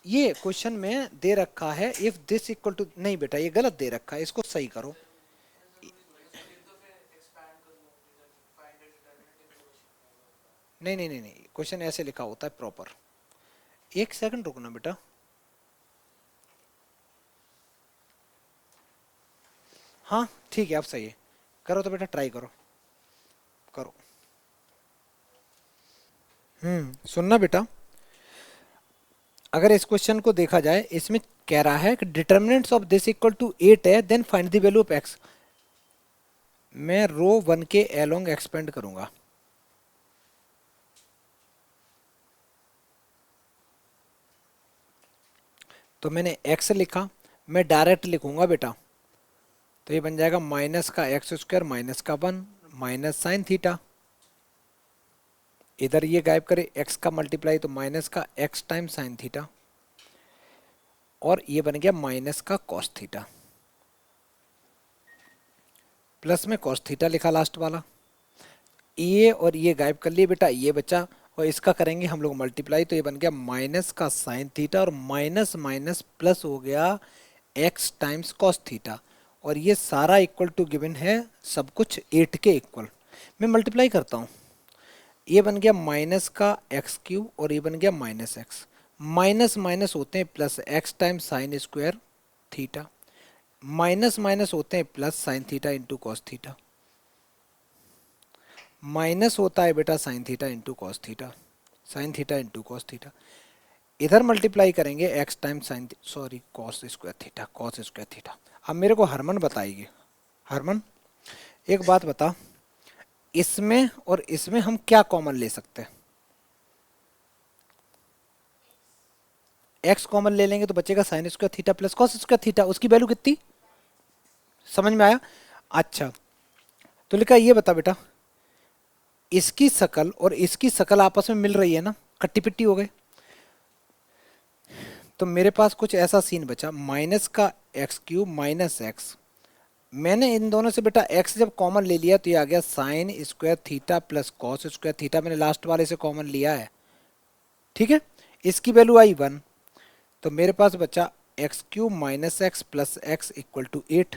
ये क्वेश्चन में दे रखा है इफ दिस इक्वल टू, नहीं बेटा ये गलत दे रखा है, इसको सही करो। नहीं नहीं नहीं नहीं, क्वेश्चन ऐसे लिखा होता है प्रॉपर। एक सेकंड रुकना बेटा। हाँ ठीक है, अब सही है। करो तो बेटा, ट्राई करो, करो। सुनना बेटा, अगर इस क्वेश्चन को देखा जाए, इसमें कह रहा है कि determinants of this equal to 8 है, then find the value of x. मैं रो 1 के अलोंग एक्सपेंड करूंगा। तो मैंने एक्स लिखा, मैं डायरेक्ट लिखूंगा बेटा, तो ये बन जाएगा माइनस का एक्स स्क्वायर माइनस का 1 माइनस साइन थीटा। इधर ये गायब करे एक्स का मल्टीप्लाई, तो माइनस का एक्स टाइम साइन थीटा, और ये बन गया माइनस का कॉस थीटा, प्लस में कॉस थीटा लिखा लास्ट वाला। ये और ये गायब कर लिए बेटा, ये बचा, और इसका करेंगे हम लोग मल्टीप्लाई, तो ये बन गया माइनस का साइन थीटा, और माइनस माइनस प्लस हो गया एक्स टाइम्स कॉस थीटा, और ये सारा इक्वल टू गिवन है सब कुछ 8 के इक्वल। मैं मल्टीप्लाई करता हूँ, ये बन गया माइनस का एक्स क्यूब, और ये बन गया माइनस एक्स, माइनस माइनस होते हैं plus x times sine square theta, minus minus होते हैं plus sine theta into cos theta, minus होता है बेटा sine theta into cos theta, sine theta into cos theta. इधर मल्टीप्लाई करेंगे x time sine, sorry cos square theta, cos square theta. अब मेरे को हरमन बताइए, हरमन एक बात बता, इसमें और इसमें हम क्या कॉमन ले सकते हैं? एक्स कॉमन ले लेंगे तो बचेगा sign square theta plus cos square theta, उसकी वैल्यू कितनी, समझ में आया? अच्छा, तो लिखा ये बता बेटा, इसकी शकल और इसकी शकल आपस में मिल रही है ना, कट्टी पिट्टी हो गए, तो मेरे पास कुछ ऐसा सीन बचा, माइनस का एक्स क्यूब माइनस एक्स, मैंने इन दोनों से बेटा एक्स जब कॉमन ले लिया तो ये आ गया sign square theta plus cos square theta, मैंने लास्ट वाले से कॉमन लिया है, ठीक है। इसकी वैल्यू आई 1, तो मेरे पास बचा x cube minus x plus x equal to 8।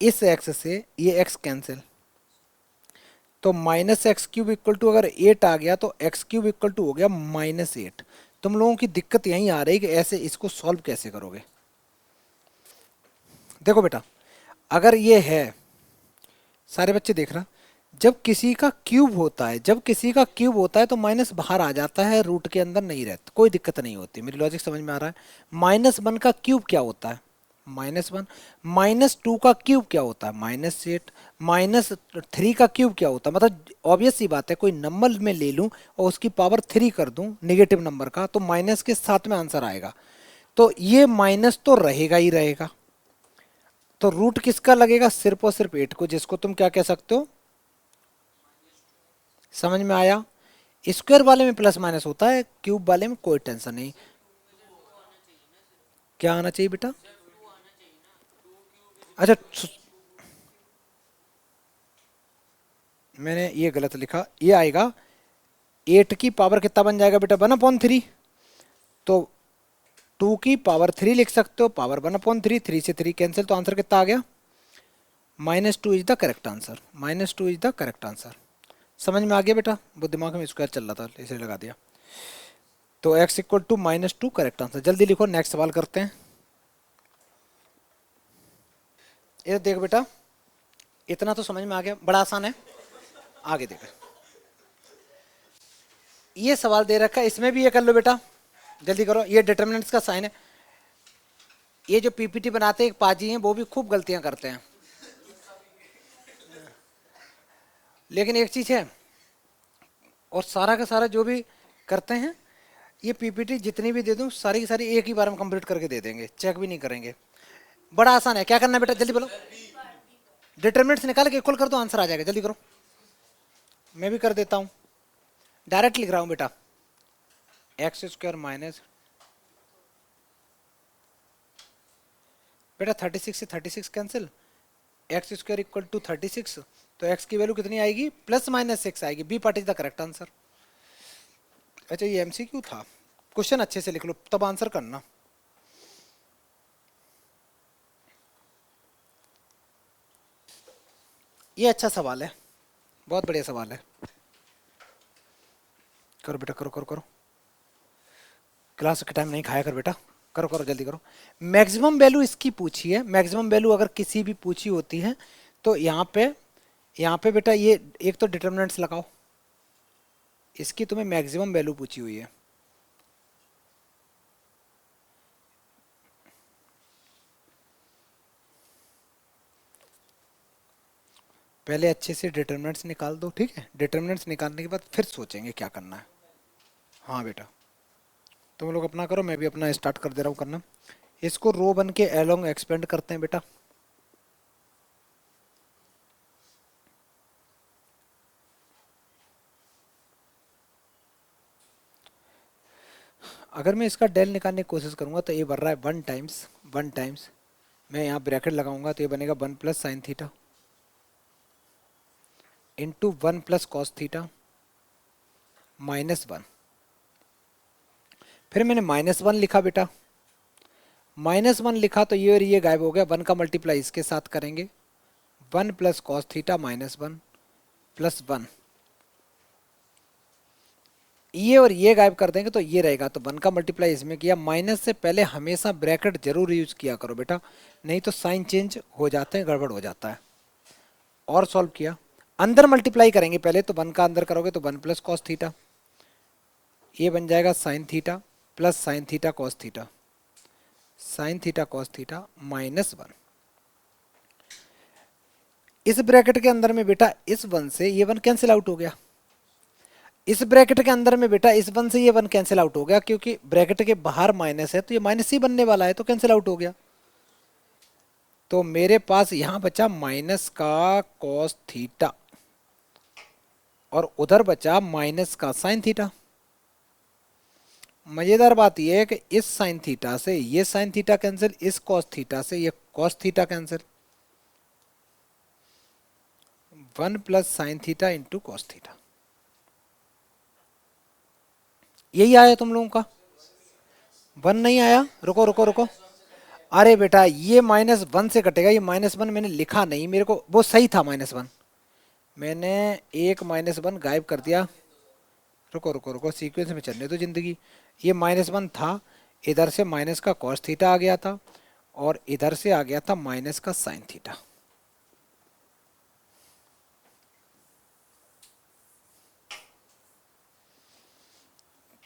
इस एक्स से ये एक्स कैंसिल, तो minus x cube equal to अगर 8 आ गया तो एक्स क्यूब इक्वल टू हो गया माइनस 8। तुम लोगों की दिक्कत यहीं आ रही है कि ऐसे इसको सॉल्व कैसे करोगे। देखो बेटा, अगर ये है, सारे बच्चे देख रहा, जब किसी का क्यूब होता है, जब किसी का क्यूब होता है तो माइनस बाहर आ जाता है, रूट के अंदर नहीं रहता, कोई दिक्कत नहीं होती। मेरी लॉजिक समझ में आ रहा है? माइनस 1 का क्यूब क्या होता है, माइनस 1। माइनस 2 का क्यूब क्या होता है, माइनस 8। माइनस 3 का क्यूब क्या होता है, मतलब ऑब्वियस सी बात है, कोई नंबर में ले लूं और उसकी पावर 3 कर दूं नेगेटिव नंबर का, तो माइनस के साथ में आंसर आएगा, तो ये माइनस तो रहेगा ही रहेगा। तो रूट किसका लगेगा, सिर्फ और सिर्फ 8 को, जिसको तुम क्या कह सकते हो, समझ में आया? स्क्वायर वाले में प्लस माइनस होता है, क्यूब वाले में कोई टेंशन नहीं। क्या आना चाहिए बेटा? अच्छा, मैंने ये गलत लिखा, ये आएगा 8 की पावर कितना बन जाएगा बेटा, 1/3। तो 2 की पावर 3 लिख सकते हो, पावर 1/3, 3 से 3 कैंसिल, तो आंसर कितना आ गया, -2 is the correct answer, -2 is the correct answer. समझ में आ गया बेटा? वो दिमाग में स्क्वायर चल रहा था इसलिए लगा दिया। तो x equal to -2 correct answer. जल्दी लिखो, नेक्स्ट सवाल करते हैं। ये देख बेटा, इतना तो समझ में आ गया, बड़ा आसान है। आगे देख, ये सवाल दे रखा है, इसमें भी ये कर लो बेटा, जल्दी करो। ये डिटर्मिनेंट्स का साइन है। ये जो पीपीटी बनाते हैं एक पाजी हैं, वो भी खूब गलतियां करते हैं, लेकिन एक चीज है, और सारा का सारा जो भी करते हैं, ये पीपीटी जितनी भी दे दूं सारी की सारी एक ही बार में कंप्लीट करके दे देंगे, चेक भी नहीं करेंगे। बड़ा आसान है, क्या करना है बेटा, जल्दी बोलो। डिटर्मिनेंट्स निकाल के इक्वल कर दो, आंसर आ जाएगा, जल्दी करो। मैं भी कर देता हूं, डायरेक्ट लिख रहा हूं बेटा, एक्स स्क्वायर माइनस, बेटा 36 से 36 cancel, x square equal to 36, तो एक्स की वैल्यू कितनी आएगी, +-6 आएगी। B part is the correct answer. अच्छा, ये एमसीक्यू था, क्वेश्चन अच्छे से लिख लो तब आंसर करना। ये अच्छा सवाल है, बहुत बढ़िया सवाल है। करो बेटा, करो करो करो, क्लास के टाइम नहीं खाया कर बेटा, करो करो जल्दी करो। मैक्सिमम वैल्यू इसकी पूछी है, मैक्सिमम वैल्यू अगर किसी भी पूछी होती है तो यहाँ पे बेटा ये एक तो डिटर्मिनेंट्स लगाओ, इसकी तुम्हें मैक्सिमम वैल्यू पूछी हुई है। पहले अच्छे से डिटर्मिनेंट्स निकाल दो, ठीक है? डिटर्मिनेंट्स निकालने के बाद फिर सोचेंगे क्या करना है। हाँ बेटा, तुम लोग अपना करो, मैं भी अपना स्टार्ट कर दे रहा हूँ करना। इसको रो बन के एलोंग एक्सपेंड करते हैं बेटा। अगर मैं इसका डेल निकालने की कोशिश करूंगा तो ये बन रहा है 1 टाइम्स मैं यहाँ ब्रैकेट लगाऊंगा तो ये बनेगा 1 + sin theta into 1 + cos theta -1। फिर मैंने -1 लिखा बेटा, -1 लिखा तो ये और ये गायब हो गया, 1 का मल्टीप्लाई इसके साथ करेंगे, 1 + cos थीटा -1 +1। ये और ये गायब कर देंगे तो ये रहेगा, तो 1 का मल्टीप्लाई इसमें किया। माइनस से पहले हमेशा ब्रैकेट जरूर यूज किया करो बेटा, नहीं तो साइन चेंज हो जाते हैं, गड़बड़ हो जाता है। और सॉल्व किया, अंदर मल्टीप्लाई करेंगे पहले, तो 1 का अंदर करोगे तो 1 + cos थीटा, ये बन जाएगा sin theta plus sin theta cos theta, sin theta cos theta -1। इस ब्रैकेट के अंदर में बेटा इस 1 से ये 1 कैंसिल आउट हो गया, इस ब्रैकेट के अंदर में बेटा इस 1 से ये 1 कैंसिल आउट हो गया, क्योंकि ब्रैकेट के बाहर माइनस है तो ये माइनस ही बनने वाला है, तो कैंसिल आउट हो गया। तो मेरे पास यहां बचा माइनस का cos थीटा और उधर बचा माइनस का sin थीटा। मजेदार बात यह है कि इस sin थीटा से ये sin थीटा कैंसिल, इस cos थीटा से ये cos theta cancel, 1 + sin theta into cos theta. यही आया तुम लोगों का? 1 नहीं आया? रुको रुको रुको, अरे बेटा ये -1 से कटेगा, ये -1 मैंने लिखा नहीं, मेरे को वो सही था -1, मैंने एक -1 गायब कर दिया। रुको रुको रुको, सीक्वेंस में चलने दो जिंदगी। ये -1 था, इधर से माइनस का cos थीटा आ गया था और इधर से आ गया था माइनस का sin थीटा।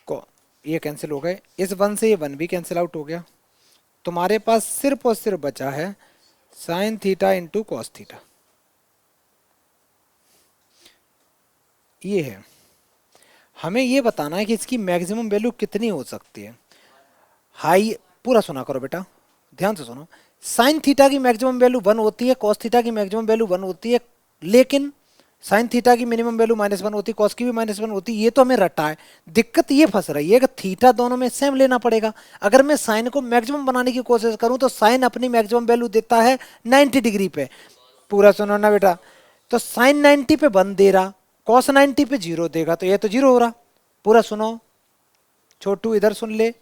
को ये कैंसिल हो गए, इस 1 से ये 1 भी कैंसिल आउट हो गया। तुम्हारे पास सिर्फ और सिर्फ बचा है sin theta into cos theta, ये है। हमें ये बताना है कि इसकी मैक्सिमम वैल्यू कितनी हो सकती है। हाई, पूरा सुना करो बेटा, ध्यान से सुनो। साइन थीटा की मैक्सिमम वैल्यू 1 होती है, कॉस थीटा की मैक्सिमम वैल्यू 1 होती है, लेकिन साइन थीटा की मिनिमम वैल्यू -1 होती है, कॉस की भी -1 होती है। ये तो हमें रटा है, दिक्कत ये फंस रही है कि थीटा दोनों में सेम लेना पड़ेगा। अगर मैं साइन को मैक्सिमम बनाने की कोशिश करूं तो साइन अपनी मैक्सिमम वैल्यू देता है 90 डिग्री पे। पूरा सुनो ना बेटा, तो साइन 90 पे 1 दे रहा, कॉस 90 पे 0 देगा, तो ये तो 0 हो रहा। पूरा सुनो छोटू, इधर सुन ले।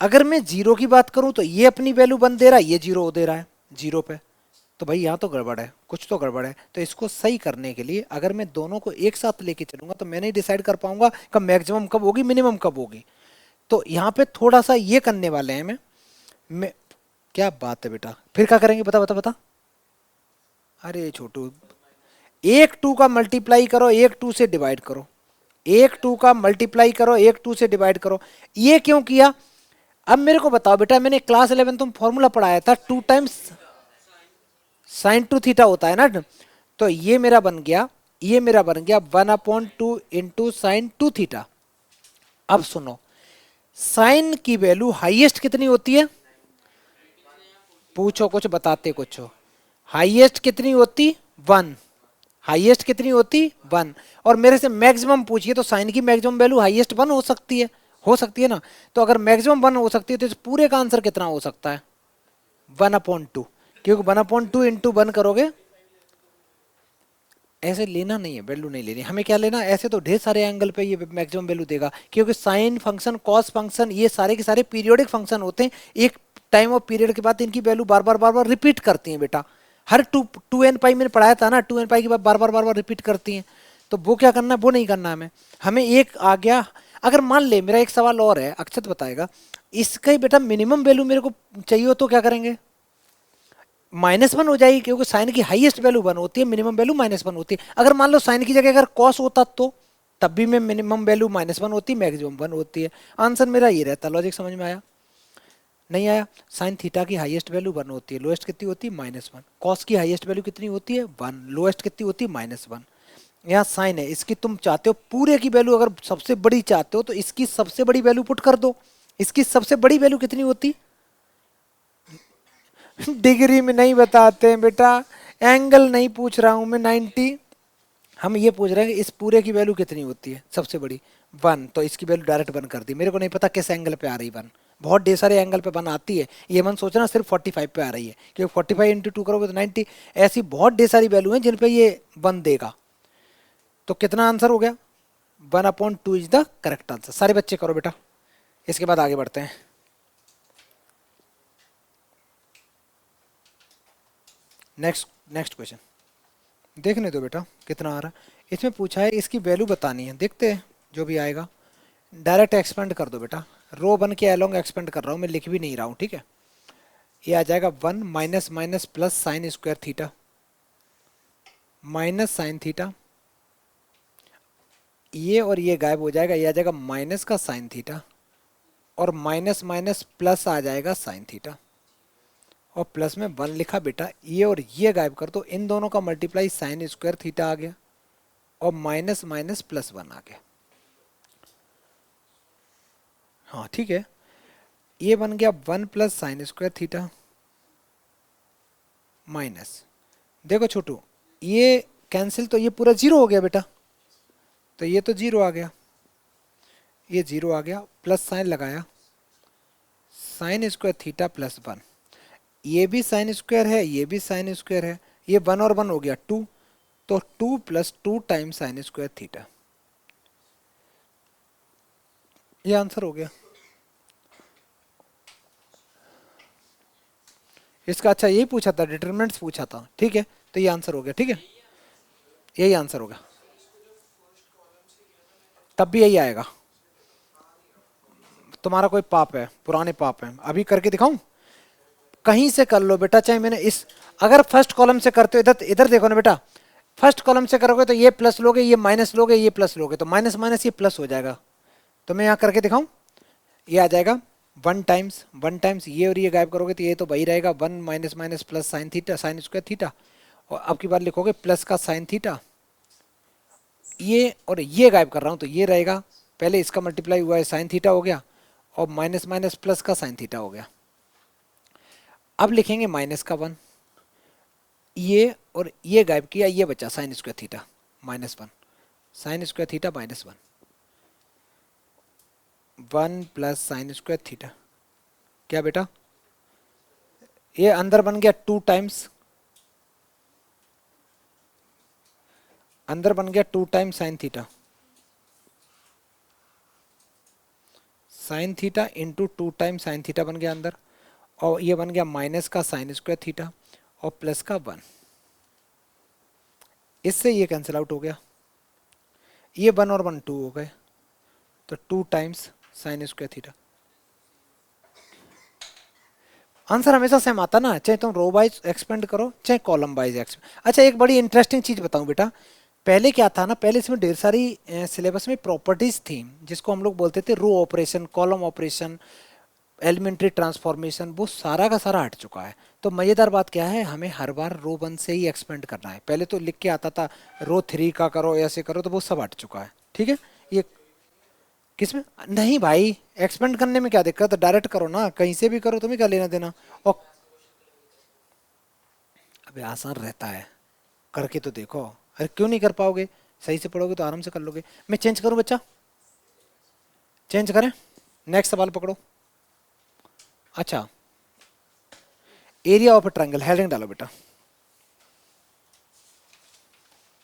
अगर मैं 0 की बात करूं तो ये अपनी वैल्यू 1 दे रहा है, ये 0 दे रहा है 0 पे, तो भाई यहाँ तो गड़बड़ है, कुछ तो गड़बड़ है। तो इसको सही करने के लिए अगर मैं दोनों को एक साथ लेके चलूंगा तो मैं नहीं डिसाइड कर पाऊंगा कि मैक्सिमम कब होगी मिनिमम कब होगी। तो यहाँ पे थोड़ा सा ये करने वाले हैं। मैं क्या बात है बेटा, फिर क्या करेंगे, बता बता बता। अरे छोटू, एक 2 का मल्टीप्लाई करो, एक 2 से डिवाइड करो, एक 2 का मल्टीप्लाई करो, एक 2 से डिवाइड करो। ये क्यों किया? अब मेरे को बताओ बेटा, मैंने क्लास 11 तुम फॉर्मूला पढ़ाया था, 2 टाइम्स sin2 थीटा होता है ना, तो ये मेरा बन गया, ये मेरा बन गया 1/2 इंटू sin2 थीटा। अब सुनो, साइन की वैल्यू हाईएस्ट कितनी होती है? पूछो कुछ, बताते कुछ हो। हाईएस्ट कितनी होती? 1। हाईएस्ट कितनी होती? 1। और मेरे से मैक्सिमम पूछिए तो साइन की मैक्सिमम वैल्यू हाईएस्ट 1 हो सकती है, हो सकती है ना। तो अगर मैक्सिमम 1 हो सकती है तो इस पूरे का आंसर कितना हो सकता है? 1/2, क्योंकि 1/2 इंटू 1 करोगे ऐसे लेना नहीं है, वैल्यू नहीं लेनी हमें। क्या लेना, ऐसे तो ढेर सारे एंगल पे ये मैक्सिमम वैल्यू देगा, क्योंकि साइन फंक्शन, कॉस फंक्शन, ये सारे के सारे पीरियोडिक फंक्शन होते हैं। एक टाइम ऑफ पीरियड के बाद इनकी वैल्यू बार बार रिपीट करती हैं बेटा। हर टू एन पाई मैंने पढ़ाया था ना, टू एन पाई के बाद बार बार रिपीट करती हैं। तो वो क्या करना है, वो नहीं करना हमें। हमें एक आ गया, अगर मान ले, मेरा एक सवाल और है, अक्षत बताएगा, इसका ही बेटा मिनिमम वैल्यू मेरे को चाहिए हो तो क्या करेंगे, -1 हो जाएगी, क्योंकि साइन की हाईएस्ट वैल्यू 1 होती है, मिनिमम वैल्यू -1 होती है। अगर मान लो साइन की जगह अगर कॉस होता तो तब भी में मिनिमम वैल्यू -1 होती, मैक्सिमम 1 होती है। आंसर मेरा ये रहता। लॉजिक समझ में आया, नहीं आया? साइन थीटा की हाईएस्ट वैल्यू 1 होती है, लोएस्ट कितनी होती है, -1। कॉस की हाईएस्ट वैल्यू कितनी होती है, 1, लोएस्ट कितनी होती है, -1। यहाँ साइन है, इसकी तुम चाहते हो पूरे की वैल्यू अगर सबसे बड़ी चाहते हो तो इसकी सबसे बड़ी वैल्यू पुट कर दो। इसकी सबसे बड़ी वैल्यू कितनी होती, डिग्री में नहीं बताते हैं बेटा, एंगल नहीं पूछ रहा हूं मैं, 90। हम ये पूछ रहे हैं कि इस पूरे की वैल्यू कितनी होती है सबसे बड़ी, 1। तो इसकी वैल्यू डायरेक्ट 1 कर दी। मेरे को नहीं पता किस एंगल पे आ रही 1, बहुत ढेर सारे एंगल पे 1 आती है, ये मन सोचना सिर्फ 45 पे आ रही है, क्योंकि 45 इंटू 2 करोगे तो 90। ऐसी बहुत ढेर सारी वैल्यू है जिन पे ये 1 देगा। तो कितना आंसर हो गया, 1/2 इज द करेक्ट आंसर। सारे बच्चे करो बेटा, इसके बाद आगे बढ़ते हैं। नेक्स्ट नेक्स्ट क्वेश्चन देखने दो बेटा कितना आ रहा है। इसमें पूछा है इसकी वैल्यू बतानी है, देखते हैं जो भी आएगा। डायरेक्ट एक्सपेंड कर दो बेटा, रो 1 के अलोंग एक्सपेंड कर रहा हूँ मैं, लिख भी नहीं रहा हूँ, ठीक है। ये आ जाएगा 1 minus minus plus sign square theta, minus sine theta, ये और ये गायब हो जाएगा, ये आ जाएगा माइनस का साइन थीटा, और माइनस माइनस प्लस आ जाएगा साइन थीटा, और प्लस में 1 लिखा बेटा। ये और ये गायब कर दो, इन दोनों का मल्टीप्लाई साइन स्क्वायर थीटा आ गया, और माइनस माइनस प्लस 1 आ गया। हाँ ठीक है, ये बन गया 1 plus sign square theta minus, देखो छोटू ये कैंसिल, तो ये पूरा 0 हो गया बेटा, तो ये तो 0 आ गया, ये 0 आ गया, प्लस साइन लगाया, साइन स्क्वायर थीटा प्लस 1, ये भी साइन स्क्वायर है, ये भी साइन स्क्वायर है, ये 1 और 1 हो गया 2, तो 2 plus 2 times sine square theta, ये आंसर हो गया इसका। अच्छा यही पूछा था, डिटरमिनेंट्स पूछा था, ठीक है, तो ये आंसर हो गया, ठीक है, यही आंसर होगा, तब भी यही आएगा। तुम्हारा कोई पाप है, पुराने पाप हैं, अभी करके दिखाऊं, कहीं से कर लो बेटा, चाहे मैंने इस, अगर फर्स्ट कॉलम से करते हो, इधर इधर देखो ना बेटा, फर्स्ट कॉलम से करोगे तो ये प्लस लोगे, ये माइनस लोगे, ये प्लस लोगे, तो माइनस माइनस ये प्लस हो जाएगा। तो मैं यहाँ करके दिखाऊं, ये आ जाएगा 1 टाइम्स ये और ये गायब करोगे तो ये तो वही रहेगा, 1 minus minus plus sine theta, sign square theta, और अब की बार लिखोगे प्लस का साइन थीटा, ये और ये गायब कर रहा हूँ तो ये रहेगा, पहले इसका मल्टीप्लाई हुआ है साइन थीटा हो गया, और माइनस माइनस प्लस का साइन थीटा हो गया। अब लिखेंगे माइनस का 1, ये और ये गायब किया, ये बचा sign square theta -1, sign square theta -1, 1 plus sign square theta, क्या बेटा, ये अंदर बन गया 2 टाइम्स, अंदर बन गया 2 times sine theta, sine theta into 2 times sine theta बन गया अंदर, और ये बन गया माइनस का साइन स्क्वायर थीटा और प्लस का 1, इससे ये कैंसिल आउट हो गया, ये 1 और 1 2 हो गए, तो 2 times sine square theta. Answer हमेशा सेम आता ना, चाहे तुम रो वाइज एक्सपेंड करो चाहे कॉलम वाइज एक्सपेंड। अच्छा एक बड़ी इंटरेस्टिंग चीज बताऊं बेटा, पहले क्या था ना, पहले इसमें ढेर सारी सिलेबस में प्रॉपर्टीज थी, जिसको हम लोग बोलते थे row operation, column operation, elementary transformation, वो सारा का सारा हट चुका है। तो मज़ेदार बात क्या है, हमें हर बार रो 1 से ही एक्सपेंड करना है, पहले तो लिख के आता था रो 3 का करो, ऐसे करो, तो वो सब हट चुका है, ठीक है। ये किसमें नहीं भाई, एक्सपेंड करने में क्या दिक्कत है, डायरेक्ट करो ना, कहीं से भी करो, तुम्हें क्या लेना देना। और अबे आसान रहता है, करके तो देखो, अरे क्यों नहीं कर पाओगे, सही से पढ़ोगे तो आराम से कर लोगे। मैं चेंज करूं बच्चा, चेंज करें, नेक्स्ट सवाल पकड़ो। अच्छा एरिया ऑफ ट्रायंगल, हेडिंग डालो बेटा।